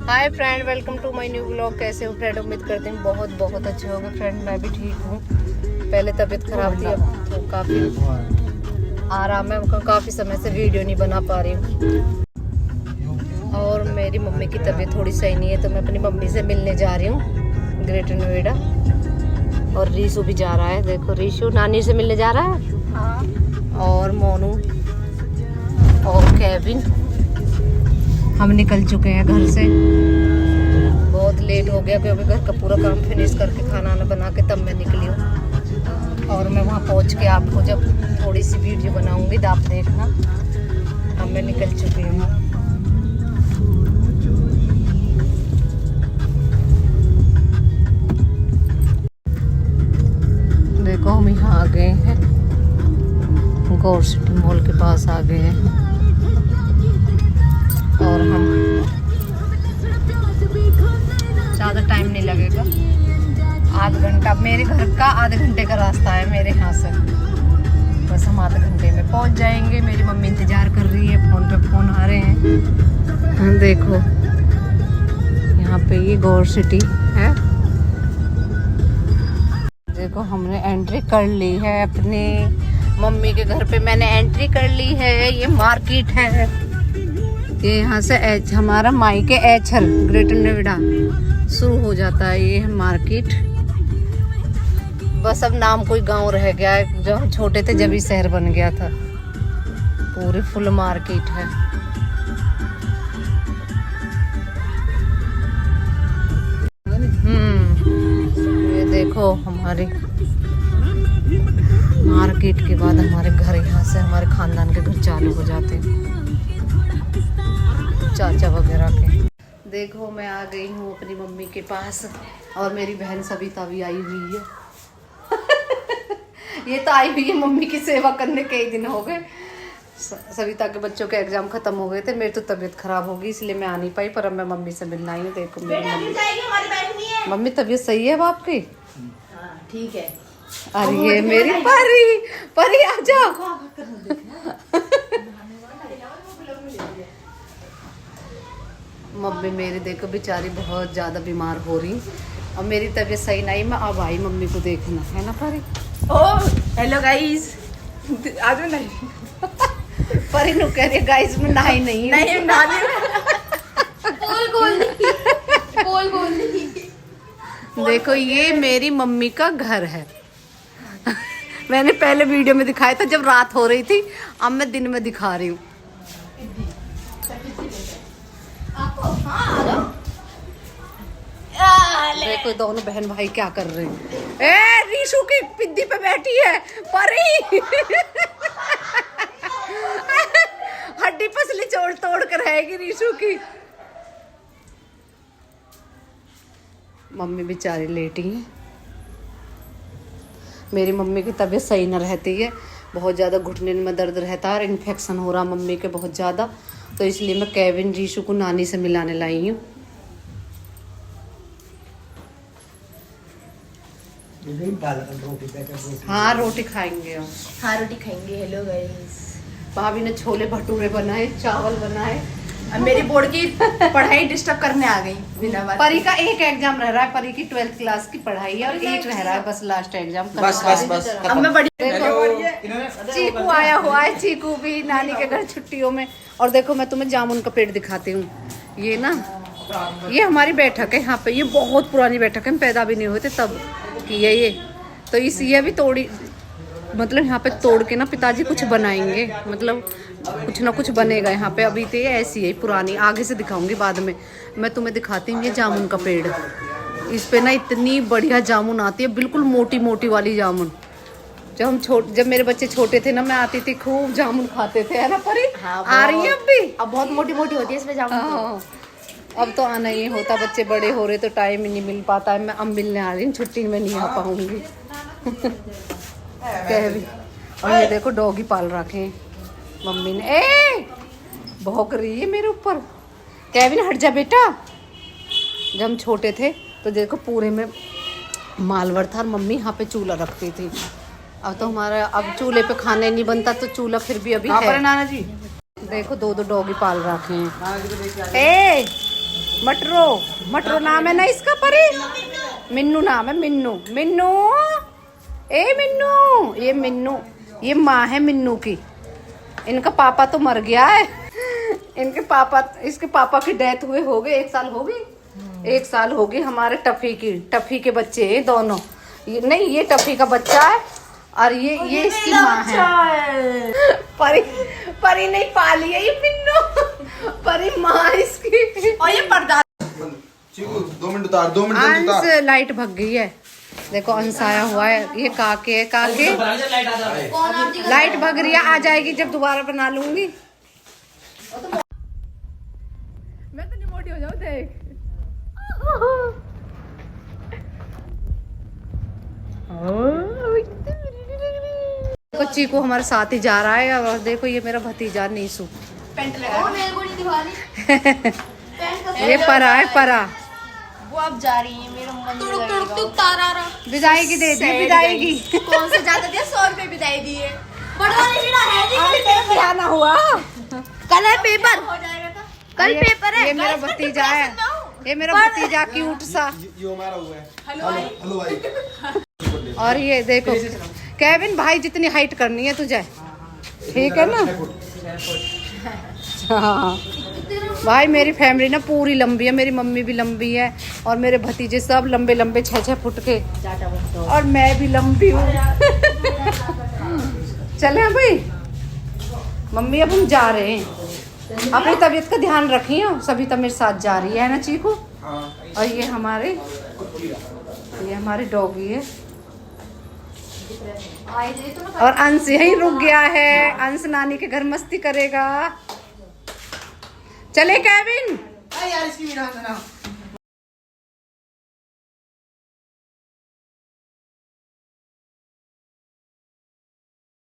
Hi friend, welcome to my new blog. कैसे हो friend? उम्मीद करते हैं बहुत बहुत अच्छे होंगे फ्रेंड। मैं भी ठीक हूँ। पहले तबीयत खराब थी, अब तो काफ़ी आराम है। काफ़ी समय से वीडियो नहीं बना पा रही हूँ और मेरी मम्मी की तबीयत थोड़ी सही नहीं है, तो मैं अपनी मम्मी से मिलने जा रही हूँ ग्रेटर नोएडा। और रीशु भी जा रहा है। देखो रीशु नानी से मिलने जा रहा है। हाँ। और मोनू और केविन, हम निकल चुके हैं घर से। बहुत लेट हो गया क्योंकि घर का पूरा काम फिनिश करके खाना वाना बना के तब मैं निकली हूँ। और मैं वहाँ पहुँच के आपको जब थोड़ी सी वीडियो बनाऊंगी तो आप देखना। अब मैं निकल चुकी हूँ। देखो हम यहाँ आ गए हैं, गौर सिटी मॉल के पास आ गए हैं। और हम ज़्यादा टाइम नहीं लगेगा, आधा घंटा। मेरे घर का आधे घंटे का रास्ता है मेरे यहाँ से। बस हम आधे घंटे में पहुँच जाएंगे। मेरी मम्मी इंतज़ार कर रही है, फ़ोन पे फ़ोन आ रहे हैं। हाँ, देखो यहाँ पे ये गौर सिटी है। देखो हमने एंट्री कर ली है अपने मम्मी के घर पे। मैंने एंट्री कर ली है। ये मार्केट है, ये यहाँ से हमारा मायके एचल ग्रेटर नोएडा शुरू हो जाता है। ये है मार्केट। बस अब नाम कोई गांव रह गया है। जब हम छोटे थे जब ही शहर बन गया था। पूरी फुल मार्केट है। ये देखो हमारी मार्केट के बाद हमारे घर, यहाँ से हमारे खानदान के घर चालू हो जाते हैं, चाचा वगैरह के। देखो मैं आ गई हूँ अपनी मम्मी के पास और मेरी बहन सविता भी आई हुई है। ये तो आई हुई है मम्मी की सेवा करने। कई दिन हो गए, सविता के बच्चों के एग्जाम खत्म हो गए थे। मेरी तो तबीयत खराब होगी इसलिए मैं आ नहीं पाई, पर अब मैं मम्मी से मिलना आई हूँ। देखो मेरी मम्मी तबीयत सही है अब आपकी? ठीक है। अरे ये मेरी परी, परी आ जाओ। मम्मी मेरी देखो बेचारी बहुत ज़्यादा बीमार हो रही और मेरी तबीयत सही नहीं। मैं अब आई मम्मी को देखना, है ना परी? ओह हेलो गाइस, आज मैं नहीं परी नु कह रही है गाइस मैं नहाई नहीं हूं। नहीं नानी बोल देखो ये मेरी मम्मी का घर है। मैंने पहले वीडियो में दिखाया था जब रात हो रही थी, अब मैं दिन में दिखा रही हूँ। देखो दोनों बहन भाई क्या कर रहे हैं। ए रीशु की पिद्दी पे बैठी है परी। हड्डी पसली तोड़ कर रहेगी रीशु की। मम्मी बेचारी लेटी है। मेरी मम्मी की तबीयत सही न रहती है, बहुत ज़्यादा घुटने में दर्द रहता है और इन्फेक्शन हो रहा मम्मी के बहुत ज़्यादा। तो इसलिए मैं केविन रीशु को नानी से मिलाने लाई हूँ। हाँ रोटी खाएंगे हम। हाँ रोटी खाएंगे। हेलो गाइस, भाभी ने छोले भटूरे बनाए, चावल बनाए। अब मेरी बोर्ड की पढ़ाई डिस्टर्ब करने आ गई बिना बात। परी का एक एग्जाम रह रहा है। परी की 12th क्लास की पढ़ाई है और एक रह रहा है बस लास्ट एग्जाम। बस अब मैं बड़ी चीकू आया हुआ है, चीकू भी नानी के घर छुट्टियों में। और देखो मैं तुम्हें जामुन का पेड़ दिखाती हूँ। ये ना, ये हमारी बैठक है यहाँ पे। ये बहुत पुरानी बैठक है, हम पैदा भी नहीं हुए थे तब की है ये। तो इस ये भी तोड़ी, मतलब यहाँ पे तोड़ के ना पिताजी कुछ बनाएंगे, मतलब कुछ ना कुछ बनेगा यहाँ पे। अभी तो ये ऐसी है पुरानी, आगे से दिखाऊंगी बाद में। मैं तुम्हें दिखाती हूँ ये जामुन का पेड़। इस पे ना इतनी बढ़िया जामुन आती है, बिल्कुल मोटी मोटी वाली जामुन। जब मेरे बच्चे छोटे थे ना, मैं आती थी खूब जामुन खाते थे, है ना परी? हाँ, आ रही है अब भी। अब बहुत मोटी मोटी होती है इसमें जामुन। हाँ, अब तो आना ही होता, बच्चे बड़े हो रहे तो टाइम ही नहीं मिल पाता है। मैं अब मिलने आ रही हूँ, छुट्टी में नहीं आ पाऊंगी। कह भी। और ये देखो डॉगी पाल रखे हैं मम्मी ने। ए भौंक रही है मेरे ऊपर। केविन हट जा बेटा। जब हम छोटे थे तो देखो पूरे में मालवर था और मम्मी यहाँ पे चूल्हा रखती थी। अब तो हमारा अब चूल्हे पे खाने नहीं बनता, तो चूल्हा फिर भी अभी है। नाना जी देखो दो डॉगी पाल रखे हैं। ए मटरो मटरो नाम है ना इसका परी। मिन्नू नाम है, मिन्नू। मिन्नू ए मिन्नू, ये मिन्नू, ये माँ है मिन्नू की। इनका पापा तो मर गया है। इनके पापा, इसके पापा की डेथ हुए हो गए 1 साल हो गई। 1 साल हो गई हमारे टफी की। टफी के बच्चे हैं दोनों। नहीं, ये टफी का बच्चा है और ये इसकी माँ है। परी परी नहीं पाली है ये मिन्नू, परी माँ इसकी। और ये पर्दा 2 मिनट उतार, 2 मिनट जल्दी अंश उतार। लाइट भग गई है, देखो अंश आया हुआ है। ये काके है, काके लाइट भग रही है, आ जाएगी जब दोबारा बना लूंगी। मैं तो नहीं मोटी हो जाऊं, देख। देखो चीकू हमारे साथ ही जा रहा है और देखो ये मेरा भतीजा नीसू। पेंट लगा मेरे को नहीं दिखा रही। ये परा है, परा। वो अब जा रही है, मेरा मन नहीं लगेगा। तारा रहा विदाई दे दी, विदाई। कौन से ज्यादा दिया? 100 रुपए विदाई दिए। बड़वा ने बिना है जी। ध्यान हुआ, कल है पेपर, हो जाएगा था। कल पेपर है। ये मेरा भतीजा है, ये मेरा भतीजा क्यूट सा। ये हमारा हुआ है। हेलो भाई। और ये देखो केविन भाई, जितनी हाइट करनी है तुझे, ठीक है ना? हाँ भाई, मेरी फैमिली ना पूरी लंबी है, मेरी मम्मी भी लंबी है और मेरे भतीजे सब लंबे लंबे 6-6 फुट के, और मैं भी लंबी हूँ। चले भाई मम्मी, अब हम जा रहे हैं। अपनी तबीयत का ध्यान रखिए, सभी तो मेरे साथ जा रही है ना चीकू। और ये हमारे डॉगी है। और अंश यहीं रुक गया है, अंश नानी के घर मस्ती करेगा। चले केविन। यार इसकी भी ना